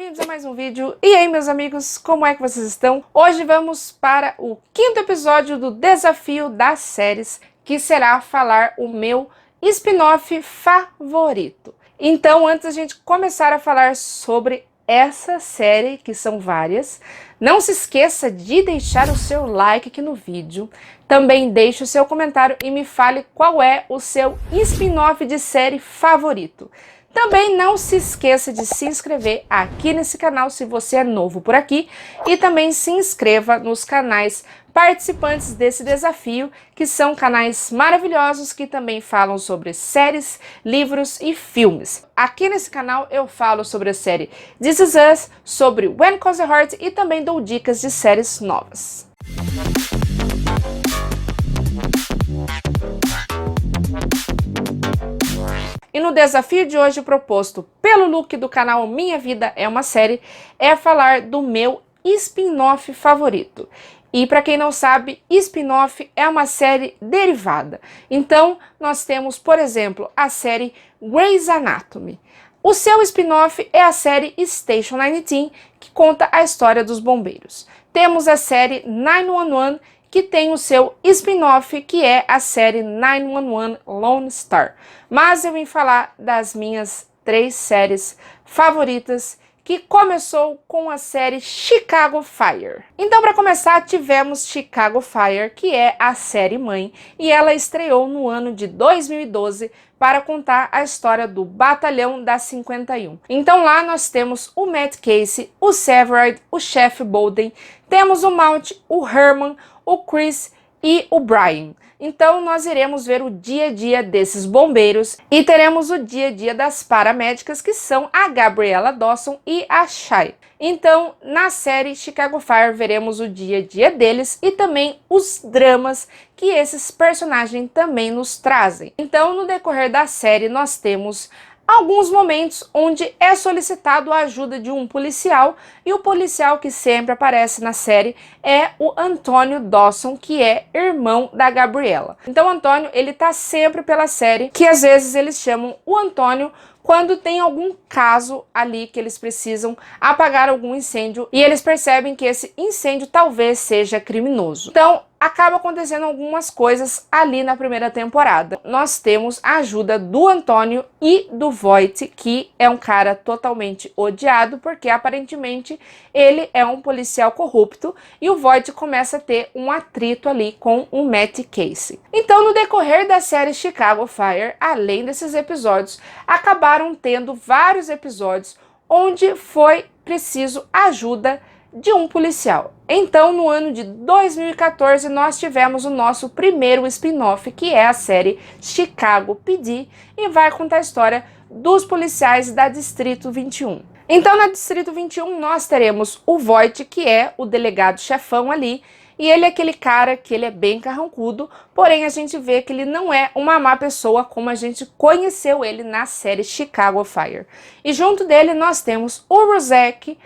bem-vindos a mais um vídeo. E aí, meus amigos, como é que vocês estão? Hoje vamos para o 5º episódio do Desafio das Séries, que será falar o meu spin-off favorito. Então, antes da gente começar a falar sobre essa série, que são várias, não se esqueça de deixar o seu like aqui no vídeo. Também deixe o seu comentário e me fale qual é o seu spin-off de série favorito. Também não se esqueça de se inscrever aqui nesse canal se você é novo por aqui e também se inscreva nos canais participantes desse desafio, que são canais maravilhosos que também falam sobre séries, livros e filmes. Aqui nesse canal eu falo sobre a série This Is Us, sobre When Calls the Heart e também dou dicas de séries novas. E no desafio de hoje proposto pelo Luke do canal Minha Vida é uma Série, é falar do meu spin-off favorito. E para quem não sabe, spin-off é uma série derivada. Então, nós temos, por exemplo, a série Grey's Anatomy. O seu spin-off é a série Station 19, que conta a história dos bombeiros. Temos a série 911, que tem o seu spin-off, que é a série 911 Lone Star. Mas eu vim falar das minhas 3 séries favoritas, que começou com a série Chicago Fire. Então, para começar, tivemos Chicago Fire, que é a série mãe, e ela estreou no ano de 2012 para contar a história do Batalhão da 51. Então lá nós temos o Matt Casey, o Severide, o Chef Bolden, temos o Mount, o Herman, o Chris e o Brian. Então nós iremos ver o dia a dia desses bombeiros e teremos o dia a dia das paramédicas, que são a Gabriella Dawson e a Shai. Então na série Chicago Fire veremos o dia a dia deles e também os dramas que esses personagens também nos trazem. Então no decorrer da série nós temos alguns momentos onde é solicitado a ajuda de um policial, e o policial que sempre aparece na série é o Antônio Dawson, que é irmão da Gabriella. Então o Antônio, ele tá sempre pela série, que às vezes eles chamam o Antônio quando tem algum caso ali que eles precisam apagar algum incêndio e eles percebem que esse incêndio talvez seja criminoso. Então acaba acontecendo algumas coisas ali na primeira temporada. Nós temos a ajuda do Antônio e do Voight, que é um cara totalmente odiado, porque aparentemente ele é um policial corrupto, e o Voight começa a ter um atrito ali com o Matt Casey. Então no decorrer da série Chicago Fire, além desses episódios, acabaram tendo vários episódios onde foi preciso ajuda de um policial. Então, no ano de 2014, nós tivemos o nosso primeiro spin-off, que é a série Chicago PD, e vai contar a história dos policiais da Distrito 21. Então, na Distrito 21, nós teremos o Voight, que é o delegado chefão ali, e ele é aquele cara que ele é bem carrancudo, porém a gente vê que ele não é uma má pessoa como a gente conheceu ele na série Chicago Fire. E junto dele nós temos o Rozek,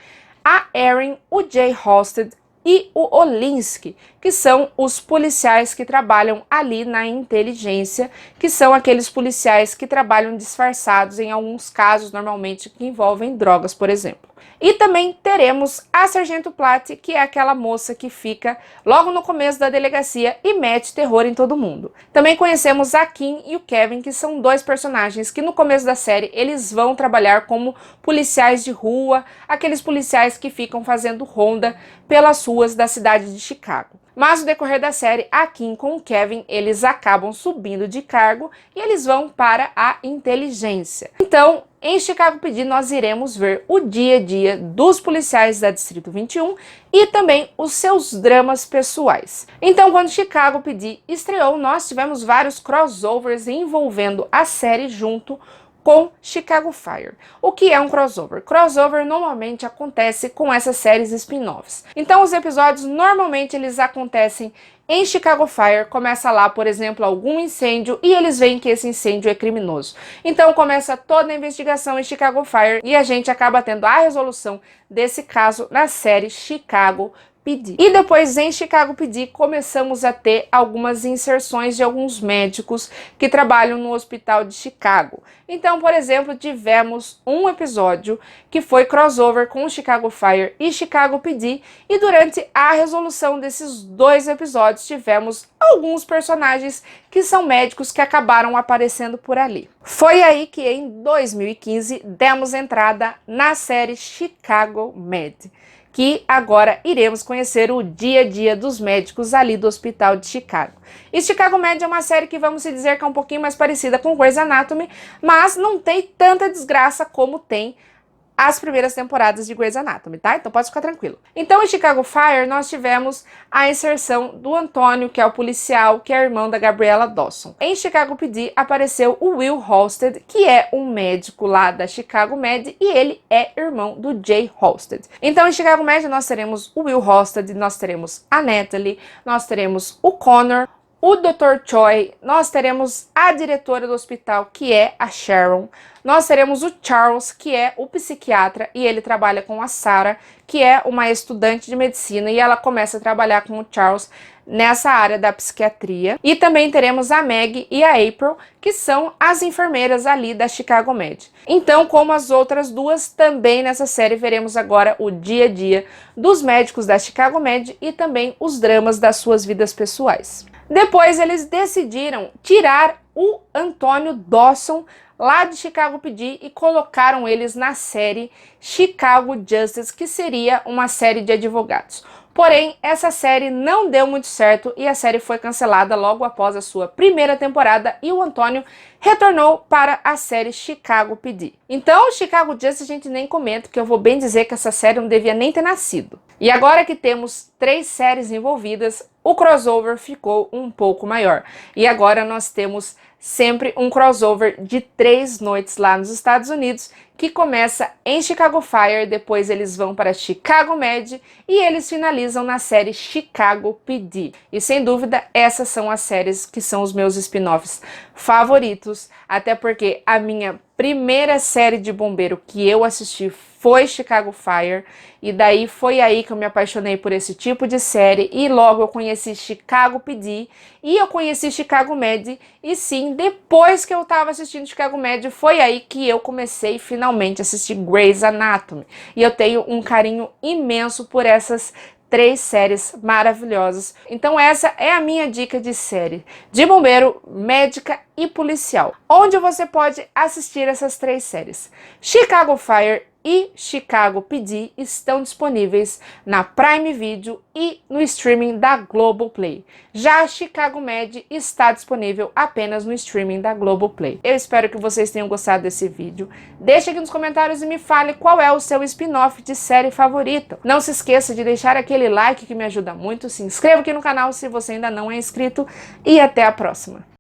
a Erin, o Jay Halstead e o Olinsky, que são os policiais que trabalham ali na inteligência, que são aqueles policiais que trabalham disfarçados em alguns casos, normalmente que envolvem drogas, por exemplo. E também teremos a Sargento Platt, que é aquela moça que fica logo no começo da delegacia e mete terror em todo mundo. Também conhecemos a Kim e o Kevin, que são 2 personagens que no começo da série eles vão trabalhar como policiais de rua, aqueles policiais que ficam fazendo ronda pelas ruas da cidade de Chicago. Mas no decorrer da série, a Kim com o Kevin, eles acabam subindo de cargo e eles vão para a inteligência. Então, em Chicago PD, nós iremos ver o dia a dia dos policiais da Distrito 21 e também os seus dramas pessoais. Então, quando Chicago PD estreou, nós tivemos vários crossovers envolvendo a série junto com Chicago Fire. O que é um crossover? Crossover normalmente acontece com essas séries spin-offs. Então os episódios normalmente eles acontecem em Chicago Fire, começa lá, por exemplo, algum incêndio e eles veem que esse incêndio é criminoso. Então começa toda a investigação em Chicago Fire e a gente acaba tendo a resolução desse caso na série Chicago PD. E depois em Chicago PD começamos a ter algumas inserções de alguns médicos que trabalham no hospital de Chicago. Então, por exemplo, tivemos um episódio que foi crossover com Chicago Fire e Chicago PD, e durante a resolução desses dois episódios tivemos alguns personagens que são médicos que acabaram aparecendo por ali. Foi aí que em 2015 demos entrada na série Chicago Med, que agora iremos conhecer o dia a dia dos médicos ali do hospital de Chicago. E Chicago Med é uma série que vamos dizer que é um pouquinho mais parecida com Grey's Anatomy, mas não tem tanta desgraça como tem as primeiras temporadas de Grey's Anatomy, tá? Então pode ficar tranquilo. Então em Chicago Fire nós tivemos a inserção do Antônio, que é o policial, que é irmão da Gabriella Dawson. Em Chicago PD apareceu o Will Halstead, que é um médico lá da Chicago Med, e ele é irmão do Jay Halstead. Então em Chicago Med nós teremos o Will Halstead, nós teremos a Natalie, nós teremos o Connor, o Dr. Choi, nós teremos a diretora do hospital, que é a Sharon, nós teremos o Charles, que é o psiquiatra, e ele trabalha com a Sarah, que é uma estudante de medicina, e ela começa a trabalhar com o Charles nessa área da psiquiatria. E também teremos a Meg e a April, que são as enfermeiras ali da Chicago Med. Então, como as outras duas, também nessa série veremos agora o dia a dia dos médicos da Chicago Med e também os dramas das suas vidas pessoais. Depois eles decidiram tirar o Antônio Dawson lá de Chicago PD e colocaram eles na série Chicago Justice, que seria uma série de advogados. Porém, essa série não deu muito certo e a série foi cancelada logo após a sua primeira temporada e o Antônio retornou para a série Chicago PD. Então, Chicago Justice a gente nem comenta, que eu vou bem dizer que essa série não devia nem ter nascido. E agora que temos 3 séries envolvidas, o crossover ficou um pouco maior. E agora nós temos sempre um crossover de 3 noites lá nos Estados Unidos, que começa em Chicago Fire, depois eles vão para Chicago Med e eles finalizam na série Chicago PD. E sem dúvida, essas são as séries que são os meus spin-offs favoritos, até porque a minha primeira série de bombeiro que eu assisti foi Chicago Fire, e daí foi aí que eu me apaixonei por esse tipo de série, e logo eu conheci Chicago PD, e eu conheci Chicago Med, e sim, depois que eu tava assistindo Chicago Med, foi aí que eu comecei finalmente a assistir Grey's Anatomy, e eu tenho um carinho imenso por essas 3 séries maravilhosas. Então essa é a minha dica de série de bombeiro, médica e policial, onde você pode assistir essas 3 séries. Chicago Fire e Chicago PD estão disponíveis na Prime Video e no streaming da Globoplay. Já Chicago Med está disponível apenas no streaming da Globoplay. Eu espero que vocês tenham gostado desse vídeo. Deixe aqui nos comentários e me fale qual é o seu spin-off de série favorita. Não se esqueça de deixar aquele like que me ajuda muito. Se inscreva aqui no canal se você ainda não é inscrito e até a próxima.